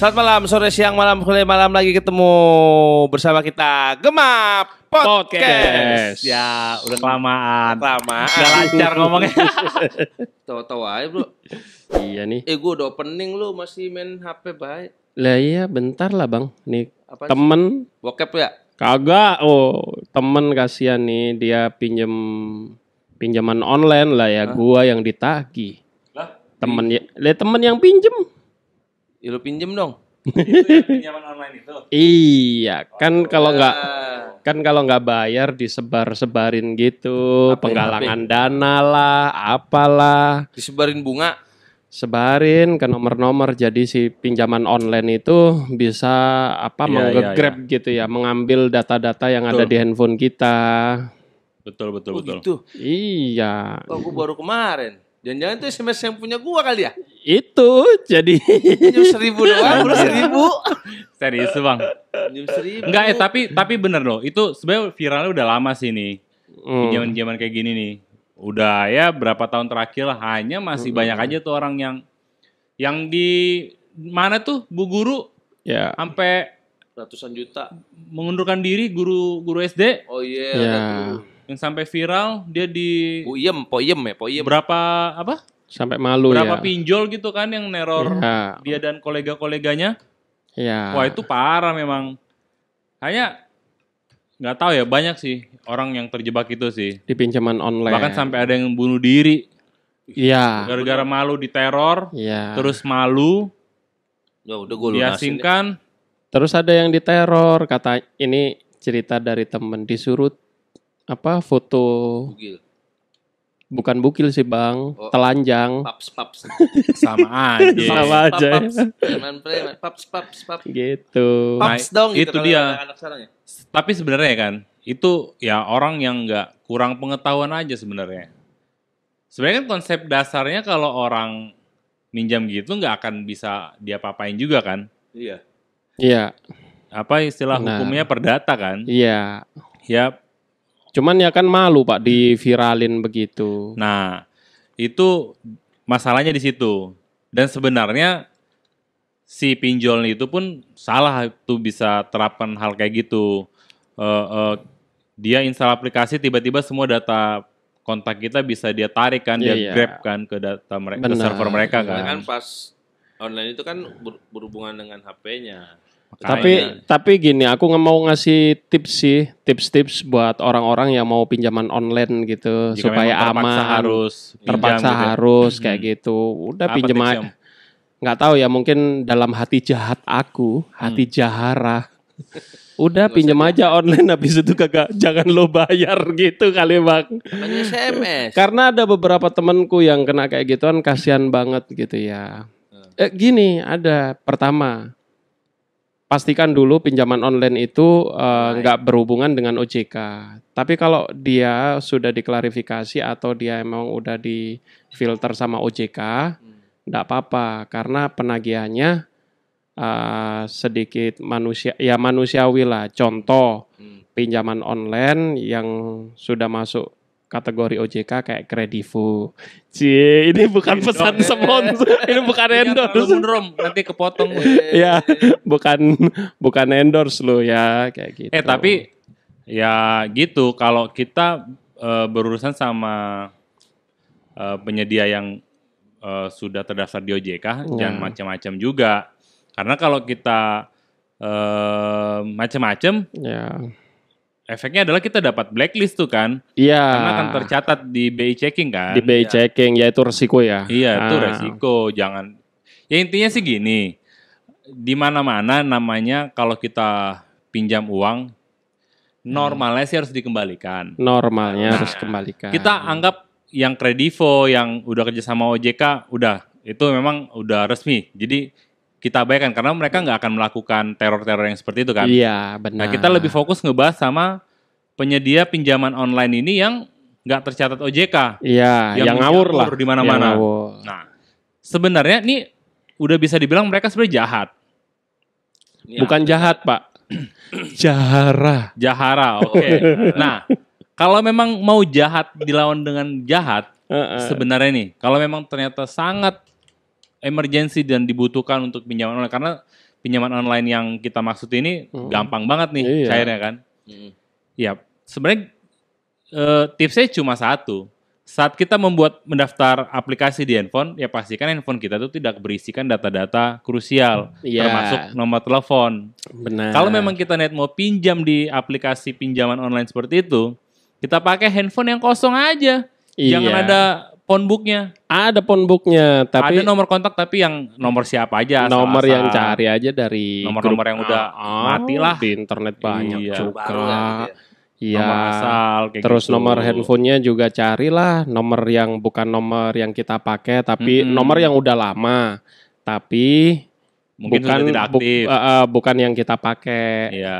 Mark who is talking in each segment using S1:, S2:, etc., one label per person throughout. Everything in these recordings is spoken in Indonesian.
S1: Selamat malam, sore, siang, malam, malam lagi ketemu bersama kita Gema Podcast.
S2: Ya, udah kelamaan.
S1: Kelamaan.
S2: Gak lancar ngomongnya.
S1: Tahu-tahu aja, Bro.
S3: Iya nih.
S1: Gue udah opening lu masih main HP baik.
S3: Lah iya bentar lah bang. Nih
S1: Apaan
S3: temen
S1: sih? Bokep ya?
S3: kagak. Oh temen kasihan nih dia pinjaman online lah ya. Gua yang ditagih.
S2: Lah?
S3: Temen ya, temen yang pinjem.
S1: Ya lu pinjem dong.
S2: Itu pinjaman online itu.
S3: Iya kan kalau nggak
S1: Ah.
S3: kan kalau nggak bayar disebar-sebarin gitu,
S1: Apa
S3: penggalangan dana lah, apalah.
S1: Disebarin bunga.
S3: Sebarin ke nomor-nomor jadi si pinjaman online itu bisa
S2: Iya,
S3: gitu ya, mengambil data-data yang ada
S2: Betul.
S3: di handphone kita.
S2: Betul.
S1: Oh gitu.
S3: Iya,
S1: Kok gue baru kemarin. Jangan-jangan itu SMS yang punya gua kali ya?
S3: itu jadi
S1: Pinjam 1.000 doang, bro 1.000.
S2: Serius bang?
S1: Pinjam 1.000.
S2: Enggak tapi bener loh. Itu sebenarnya viralnya udah lama sih nih. Pinjaman kayak gini nih. Udah ya berapa tahun terakhir lah. Hanya masih banyak aja tuh orang yang di mana tuh Bu Guru
S3: ya,
S2: sampai
S1: Ratusan juta.
S2: mengundurkan diri guru SD
S1: Oh iya.
S3: ya.
S1: Ada tuh.
S2: yang sampai viral dia di
S1: Poyem.
S2: berapa apa?
S3: Sampai malu
S2: Berapa
S3: ya.
S2: pinjol gitu kan yang neror
S3: Ya,
S2: dia dan kolega-koleganya.
S3: ya.
S2: Wah itu parah memang. Hanya nggak tahu ya banyak sih orang yang terjebak itu sih.
S3: Di pinjaman online.
S2: Bahkan sampai ada yang bunuh diri
S3: Iya.
S2: gara-gara malu diteror,
S3: Iya.
S2: terus malu
S1: Ya udah gue lunasin.
S2: diasingkan.
S3: Terus ada yang diteror, kata ini cerita dari temen disuruh foto,
S1: Bugil.
S3: bukan bukil sih bang,
S1: Oh.
S3: telanjang.
S1: Paps.
S2: Sama aja.
S3: Sama aja.
S1: Preman. Paps.
S3: Gitu.
S1: Paps dong gitu
S2: itu
S1: kalau
S2: dia.
S1: anak sekarang ya.
S2: Tapi sebenarnya kan itu ya orang yang nggak kurang pengetahuan aja sebenarnya. Sebenarnya kan konsep dasarnya kalau orang minjam gitu nggak akan bisa diapa-apain juga kan.
S1: Iya.
S3: Iya,
S2: Apa istilah
S3: Benar.
S2: hukumnya perdata kan?
S3: iya.
S2: Ya.
S3: Cuman ya kan malu Pak diviralin begitu.
S2: Nah, itu masalahnya di situ. Dan sebenarnya si pinjol itu pun salah tuh bisa terapkan hal kayak gitu. Dia install aplikasi tiba-tiba semua data kontak kita bisa dia tarik kan, dia
S3: Iya.
S2: grab kan ke data mereka, ke
S3: Benar.
S2: server mereka
S1: Karena
S2: kan.
S1: kan pas online itu kan berhubungan dengan HP-nya.
S3: Tapi gini, aku nggak mau ngasih tips buat orang-orang yang mau pinjaman online gitu
S2: Jika
S3: supaya
S2: memang terpaksa
S3: aman.
S2: harus
S3: Terpaksa
S2: pinjam gitu.
S3: harus kayak gitu. Udah
S2: Apa
S3: pinjem
S2: tipsnya,
S3: aja.
S2: Om?
S3: Nggak tahu ya, mungkin dalam hati jahat aku, hati jahara. Udah pinjem aja online, habis itu jangan lo bayar gitu kali bang.
S1: Makanya SMS.
S3: Karena ada beberapa temanku yang kena kayak gituan, kasihan banget gitu ya. Gini, ada pertama, pastikan dulu pinjaman online itu nggak berhubungan dengan OJK. Tapi kalau dia sudah diklarifikasi atau dia emang udah difilter sama OJK, nggak apa-apa karena penagihannya sedikit manusiawi lah. Contoh pinjaman online yang sudah masuk kategori OJK kayak Kredivo. Cie, ini bukan pesan sponsor, ini bukan endorse.
S2: Rom, nanti kepotong.
S3: Ya, bukan endorse lo ya kayak gitu.
S2: Tapi ya gitu kalau kita berurusan sama penyedia yang sudah terdaftar di OJK, jangan macam-macam juga. Karena kalau kita macam-macam,
S3: ya.
S2: efeknya adalah kita dapat blacklist tuh kan.
S3: Iya.
S2: Karena akan tercatat di BI checking kan.
S3: Di BI checking ya itu resiko ya.
S2: Iya, itu resiko. Jangan. Ya intinya sih gini. Di mana-mana namanya kalau kita pinjam uang, normalnya sih harus dikembalikan.
S3: Normalnya harus kembalikan.
S2: Kita anggap yang Kredivo yang udah kerja sama OJK, udah itu memang udah resmi. Jadi kita abaikan karena mereka nggak akan melakukan teror-teror yang seperti itu kan.
S3: Iya, benar.
S2: Nah kita lebih fokus ngebahas sama penyedia pinjaman online ini yang nggak tercatat OJK.
S3: Iya, yang ngawur lah.
S2: Di mana-mana.
S3: Yang ngawur.
S2: Nah sebenarnya nih udah bisa dibilang mereka sebenarnya jahat.
S3: Bukan jahat Pak.
S2: Jahara, oke. Nah kalau memang mau jahat dilawan dengan jahat, sebenarnya nih, kalau memang ternyata sangat emergensi dan dibutuhkan untuk pinjaman online, karena pinjaman online yang kita maksud ini gampang banget nih
S3: Iya.
S2: cairnya kan. Ya, sebenarnya tipsnya cuma satu. Saat kita mendaftar aplikasi di handphone, ya pastikan handphone kita tuh tidak berisikan data-data krusial,
S3: Iya.
S2: termasuk nomor telepon.
S3: Benar.
S2: Kalau memang kita net mau pinjam di aplikasi pinjaman online seperti itu, kita pakai handphone yang kosong aja.
S3: Iya.
S2: Jangan ada phonebooknya.
S3: Ada phonebooknya, tapi
S2: Ada nomor kontak tapi yang nomor siapa aja.
S3: nomor yang
S2: asal-asal.
S3: cari aja dari
S2: Nomor-nomor
S3: grup
S2: yang udah mati lah.
S3: Di internet banyak
S2: Iya.
S3: juga.
S4: Baru lah gitu ya.
S3: Iya.
S2: Nomor asal kayak
S3: Terus
S2: gitu.
S3: nomor handphonenya juga carilah nomor yang bukan nomor yang kita pakai, tapi nomor yang udah lama, tapi
S2: Mungkin sudah tidak aktif.
S3: bukan yang kita pakai.
S2: Iya.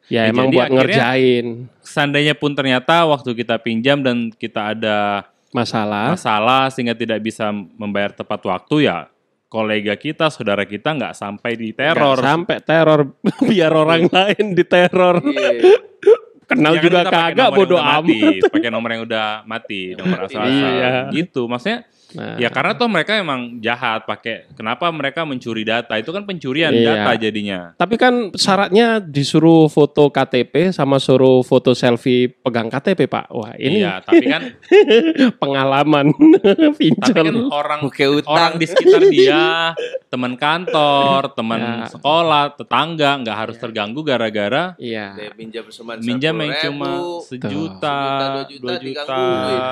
S3: Ya
S2: Ya,
S3: emang
S2: jadi
S3: buat
S2: akhirnya
S3: ngerjain
S2: Seandainya pun ternyata waktu kita pinjam dan kita ada
S3: masalah.
S2: masalah sehingga tidak bisa membayar tepat waktu, ya kolega kita, saudara kita nggak sampai diteror.
S3: Nggak sampai teror biar orang lain diteror.
S4: Iya.
S3: Kenal
S2: Ya kan
S3: juga
S2: kita pakai
S3: kagak
S2: nomor yang
S3: bodo
S2: udah mati,
S3: amat.
S2: pakai nomor yang udah mati, nomor asal-asal.
S3: Iya.
S2: Gitu. Maksudnya
S3: Nah,
S2: ya karena tuh mereka emang jahat pakai. Kenapa mereka mencuri data? Itu kan pencurian
S3: Iya.
S2: data jadinya.
S3: tapi kan syaratnya disuruh foto KTP sama suruh foto selfie pegang KTP, Pak. Wah, ini
S2: Iya, tapi kan
S3: pengalaman
S2: tapi kan
S3: pinjol.
S2: orang
S4: Oke, utang.
S2: orang di sekitar dia, teman kantor, teman
S3: Ya.
S2: sekolah, tetangga nggak harus terganggu gara-gara
S3: Iya.
S4: Dia pinjam cuma
S2: minjam yang
S4: 10.000,
S2: cuma sejuta,
S4: 2 juta
S2: 2 juta,
S4: digangguin.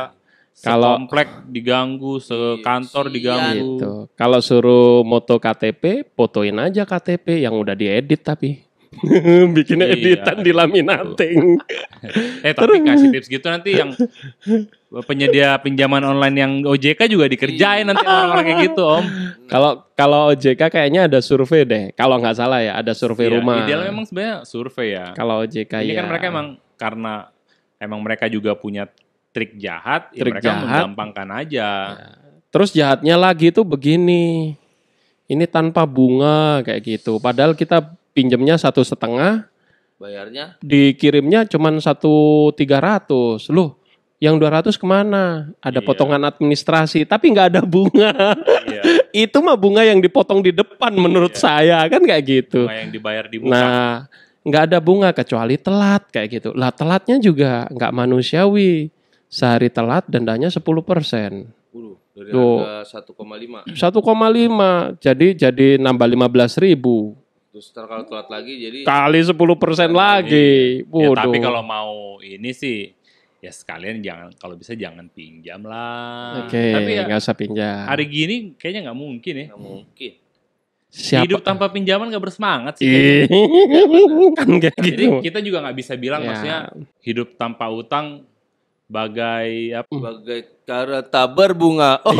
S3: Kalau-
S2: sekomplek diganggu, sekantor
S4: Iya,
S2: diganggu.
S3: Gitu. Kalau suruh moto KTP, fotoin aja KTP yang udah diedit tapi. Bikinnya
S2: Iya.
S3: editan di laminating.
S2: Tapi kasih tips gitu nanti yang penyedia pinjaman online yang OJK juga dikerjain nanti orang-orang kayak gitu, Om.
S3: Kalau OJK kayaknya ada survei deh. Kalau nggak salah ya, ada survei
S2: Iya,
S3: rumah.
S2: Idealnya memang sebenarnya survei ya.
S3: Kalau OJK
S2: Ini
S3: ya.
S2: kan mereka emang karena emang mereka juga punya trik jahat, ya
S3: Trik
S2: mereka
S3: jahat.
S2: menggampangkan aja.
S3: Terus jahatnya lagi tuh begini. Ini tanpa bunga kayak gitu. Padahal kita pinjamnya 1,5,
S4: Bayarnya
S3: dikirimnya cuman 1.300. Loh, yang 200 kemana? Ada
S2: Iya.
S3: potongan administrasi, tapi nggak ada bunga.
S2: Iya.
S3: Itu mah bunga yang dipotong di depan menurut saya kan kayak gitu.
S2: Bunga yang dibayar di muka.
S3: Nah, nggak ada bunga kecuali telat kayak gitu. Lah telatnya juga nggak manusiawi. Sehari telat dendanya 10%.
S4: dari
S3: Tuh.
S4: harga 1,5.
S3: 1,5 jadi nambah 15.000
S4: Terus ntar kalau telat lagi jadi
S3: kali 10% lagi.
S2: Ya, tapi
S3: Waduh.
S2: kalau mau ini sih ya sekalian jangan, kalau bisa jangan pinjam lah.
S3: Oke,
S2: Tapi ya
S3: nggak usah pinjam.
S2: hari gini kayaknya nggak mungkin ya.
S4: nggak mungkin.
S3: Siapa?
S2: Hidup tanpa pinjaman nggak bersemangat sih. kayaknya.
S3: Ih, kan kayak
S2: Jadi
S3: gitu.
S2: kita juga nggak bisa bilang
S3: Ya.
S2: maksudnya hidup tanpa utang bagai apa?
S4: Bagai kareta berbunga. Oh,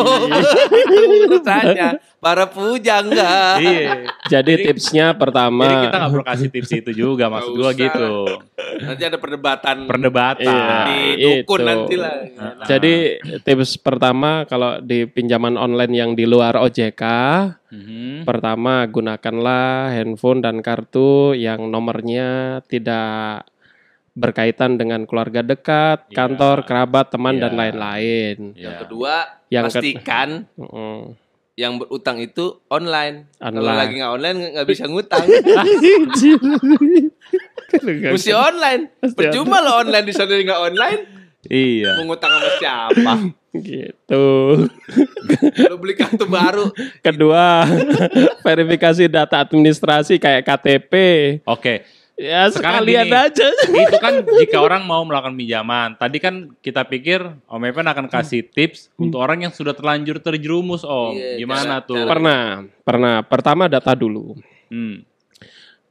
S4: urusannya para pujangga.
S2: Iya.
S3: Jadi tipsnya pertama.
S2: Jadi kita nggak perlu kasih tips itu juga, maksud
S4: Nggak
S2: gua
S4: usah.
S2: gitu.
S4: Nanti ada perdebatan
S2: Perdebatan.
S3: Iya.
S4: di dukun
S3: itu.
S4: nanti lah.
S3: Jadi tips pertama kalau di pinjaman online yang di luar OJK,
S2: Mhm.
S3: pertama gunakanlah handphone dan kartu yang nomornya tidak berkaitan dengan keluarga dekat,
S2: Iya.
S3: kantor, kerabat, teman
S2: Iya.
S3: dan lain-lain.
S4: Yang
S2: Ya.
S4: kedua,
S3: Yang ke-
S4: pastikan
S3: Mm.
S4: yang berutang itu online. Kalau
S3: Online.
S4: lagi nggak online nggak bisa ngutang. Mesti online. Percuma lo online di sana nggak online.
S2: Iya.
S4: Mau ngutang sama siapa?
S3: Gitu.
S4: Lo beli kartu baru.
S3: Kedua, verifikasi data administrasi kayak KTP.
S2: Oke.
S3: Ya
S2: Sekarang
S3: sekalian
S2: gini.
S3: aja.
S2: Itu kan jika orang mau melakukan pinjaman. Tadi kan kita pikir Om Evan akan kasih tips untuk orang yang sudah terlanjur terjerumus, Om.
S4: Iya,
S2: Gimana
S4: cara-
S2: tuh?
S3: Pernah. Pertama data dulu.
S2: Hmm.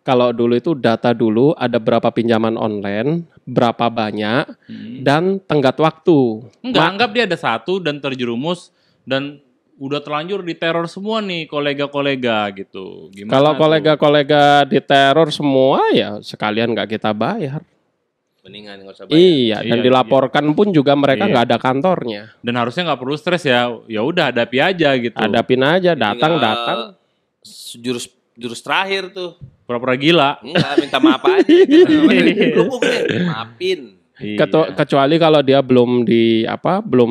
S3: Kalau dulu itu data dulu ada berapa pinjaman online, berapa banyak, dan tenggat waktu.
S2: Enggak, anggap dia ada satu dan terjerumus dan udah terlanjur diteror semua nih kolega-kolega gitu. Gimana
S3: Kalau
S2: tuh?
S3: kolega-kolega diteror semua ya sekalian nggak kita bayar.
S4: Mendingan nggak usah bayar.
S3: Iya, dan
S2: Iya,
S3: dilaporkan pun juga mereka
S2: Iya.
S3: nggak ada kantornya.
S2: Dan harusnya nggak perlu stres ya. Ya udah hadapi aja gitu.
S3: Hadapin aja, datang.
S4: Jurus terakhir tuh.
S2: Pura-pura gila.
S4: Enggak, minta maaf aja. Gitu. Lu kok gini? Maafin.
S2: Iya.
S3: Kecuali kalau dia belum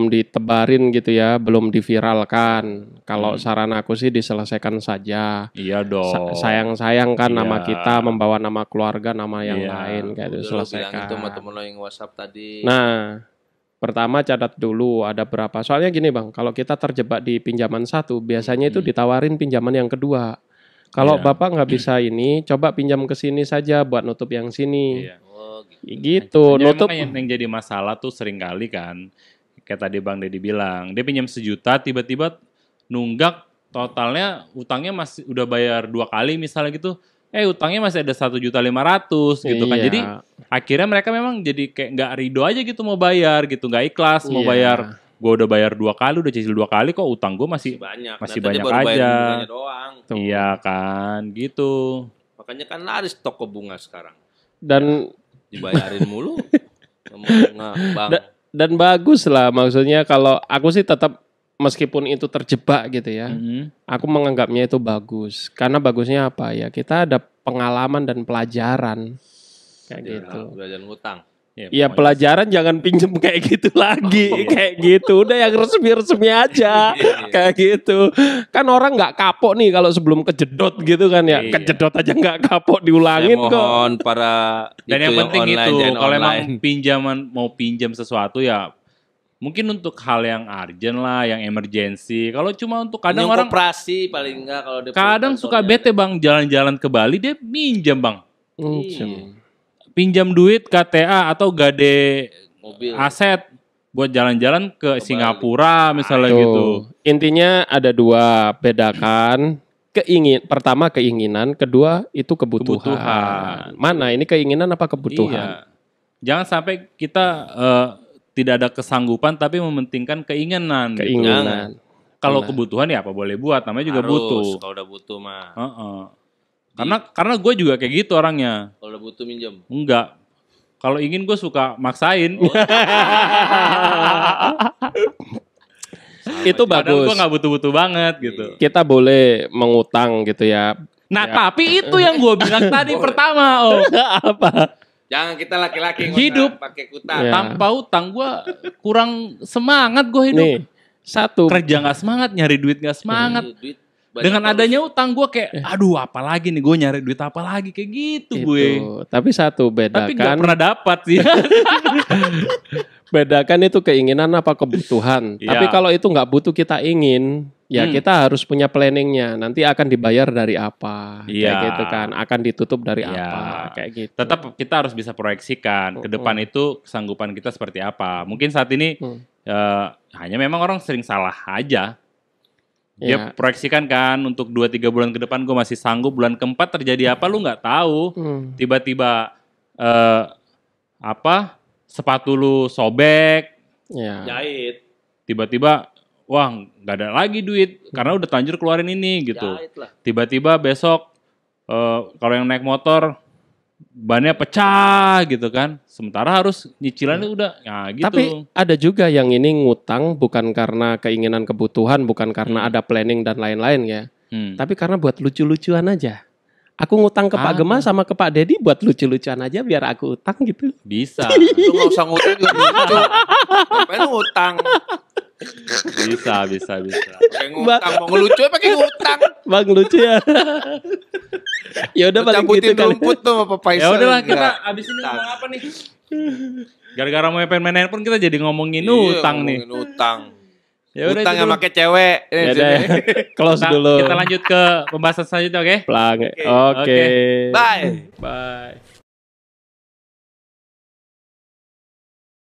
S3: ditebarin gitu ya, belum diviralkan. Kalau saran aku sih diselesaikan saja.
S2: Iya dong.
S3: Sayang-sayang kan nama
S2: Iya.
S3: kita, membawa nama keluarga, nama yang
S2: Iya.
S3: lain kayak itu
S4: Udah lo bilang
S3: selesaikan.
S4: itu sama temen lo yang WhatsApp tadi.
S3: Nah, pertama catat dulu ada berapa. Soalnya gini Bang, kalau kita terjebak di pinjaman satu, biasanya itu ditawarin pinjaman yang kedua. Kalau
S2: Iya.
S3: Bapak nggak bisa ini, coba pinjam ke sini saja buat nutup yang sini.
S2: Iya.
S4: Oh, gitu.
S3: Gitu,
S2: Hanya
S3: nutup.
S2: memang yang jadi masalah tuh sering kali kan, kayak tadi Bang Deddy bilang, dia pinjam 1 juta, tiba-tiba nunggak totalnya utangnya masih udah bayar 2 kali misalnya gitu, utangnya masih ada 1.500.000 gitu kan.
S3: Iya.
S2: Jadi akhirnya mereka memang jadi kayak nggak ridho aja gitu mau bayar gitu, nggak ikhlas mau
S3: Iya.
S2: bayar. Gue udah bayar 2 kali, udah cicil 2 kali kok utang gue masih
S4: Banyak.
S2: masih
S4: Ternyata dia
S2: banyak
S4: baru bayar
S2: aja.
S4: bunganya doang.
S3: Tuh.
S2: Iya kan, gitu.
S4: Makanya kan laris toko bunga sekarang.
S3: Dan
S4: Dibayarin mulu. Sama bunga, Bang.
S3: dan bagus lah, maksudnya kalau aku sih tetap meskipun itu terjebak gitu ya, aku menganggapnya itu bagus. Karena bagusnya apa ya? Kita ada pengalaman dan pelajaran kayak gitu.
S4: Belajar ngutang.
S3: Iya,
S2: pokoknya
S3: pelajaran jangan pinjem kayak gitu lagi, kayak gitu. Udah yang resmi-resmi aja, kayak gitu. Kan orang nggak kapok nih kalau sebelum kejedot gitu kan ya.
S2: Iya.
S3: Kejedot aja nggak kapok
S4: Saya
S3: diulangin kok.
S4: mohon para
S2: Dan yang penting itu,
S4: jangan
S2: kalau emang
S4: online.
S2: mau pinjam sesuatu ya mungkin untuk hal yang urgent lah, yang emergency. Kalau cuma untuk kadang
S4: Pinjam
S2: orang
S4: koperasi paling enggak kalau dia
S2: kadang suka bete Bang, jalan-jalan ke Bali dia minjam Bang. Pinjam duit KTA atau gade
S4: mobil.
S2: aset buat jalan-jalan ke Singapura misalnya gitu.
S3: Intinya ada dua, bedakan pertama keinginan, kedua itu kebutuhan. Mana ini keinginan apa kebutuhan?
S2: Iya. Jangan sampai kita tidak ada kesanggupan tapi mementingkan keinginan. Gitu.
S3: Keinginan.
S2: Kalau
S3: Benar.
S2: kebutuhan ya apa boleh buat, namanya juga
S4: Harus,
S2: butuh.
S4: Kalau udah butuh mah.
S2: Heeh. Karena gue juga kayak gitu orangnya.
S4: Kalau udah butuh minjem.
S2: Enggak. Kalau ingin gue suka maksain.
S3: Itu
S2: Padahal gue
S3: bagus.
S2: nggak butuh-butuh banget gitu.
S3: Kita boleh mengutang gitu ya.
S2: Nah tapi itu yang gue bilang tadi pertama.
S3: Apa?
S4: Jangan kita laki-laki nggak
S2: Hidup.
S4: usah pakai kutang.
S3: Ya.
S2: Tanpa utang gue kurang semangat gue hidup.
S3: Nih, satu.
S2: Kerja nggak semangat, nyari duit nggak semangat.
S4: Duit banyak
S2: Dengan
S4: terus.
S2: adanya utang gue kayak, aduh apalagi nih gue nyari duit apa lagi kayak gitu
S3: Itu.
S2: gue.
S3: Tapi satu,
S2: Tapi nggak
S3: bedakan.
S2: pernah dapat sih.
S3: Bedakan itu keinginan apa kebutuhan.
S2: Iya.
S3: Tapi kalau itu nggak butuh kita ingin, ya kita harus punya planningnya. Nanti akan dibayar dari apa,
S2: Iya.
S3: kayak gitu kan. Akan ditutup dari
S2: Iya.
S3: apa, kayak gitu.
S2: Tetap kita harus bisa proyeksikan ke depan itu kesanggupan kita seperti apa. Mungkin saat ini hanya memang orang sering salah aja. Dia
S3: Ya.
S2: proyeksikan kan untuk 2-3 bulan ke depan gue masih sanggup, bulan keempat terjadi apa lu nggak tahu. Tiba-tiba sepatu lu sobek,
S3: Ya.
S4: Jahit.
S2: tiba-tiba wah nggak ada lagi duit karena udah terlanjur keluarin ini gitu.
S4: Jahit lah.
S2: Tiba-tiba besok kalau yang naik motor bannya pecah gitu kan. Sementara harus nyicilannya udah ya gitu.
S3: Tapi ada juga yang ini ngutang bukan karena keinginan kebutuhan, bukan karena ada planning dan lain-lain ya. Tapi karena buat lucu-lucuan aja. Aku ngutang ke Pak Gema sama ke Pak Dedi buat lucu-lucuan aja biar aku utang gitu.
S2: Bisa.
S4: Lu nggak usah ngutang juga lucu. Ngapain ngutang?
S2: bisa.
S4: Pakai ngutang. Mau ngelucu pakai ngutang.
S3: Bang lucu ya. Ya udah
S4: Lu
S3: paling
S4: camputin
S3: gitu kali.
S4: rumput tuh sama Pak
S2: Ya
S4: Faisal.
S2: udahlah kita
S4: Enggak.
S2: abis ini ngomong apa nih? Gara-gara mau main handphone kita jadi ngomongin
S4: Iya,
S2: utang nih.
S4: ngomongin Utang.
S2: Ya udah
S4: Utang
S2: itu
S4: yang
S2: dulu.
S4: pakai cewek.
S3: Ya udah ya. Close dulu.
S2: Kita lanjut ke pembahasan selanjutnya, oke?
S3: Pelang. Oke.
S4: Bye.
S3: Bye.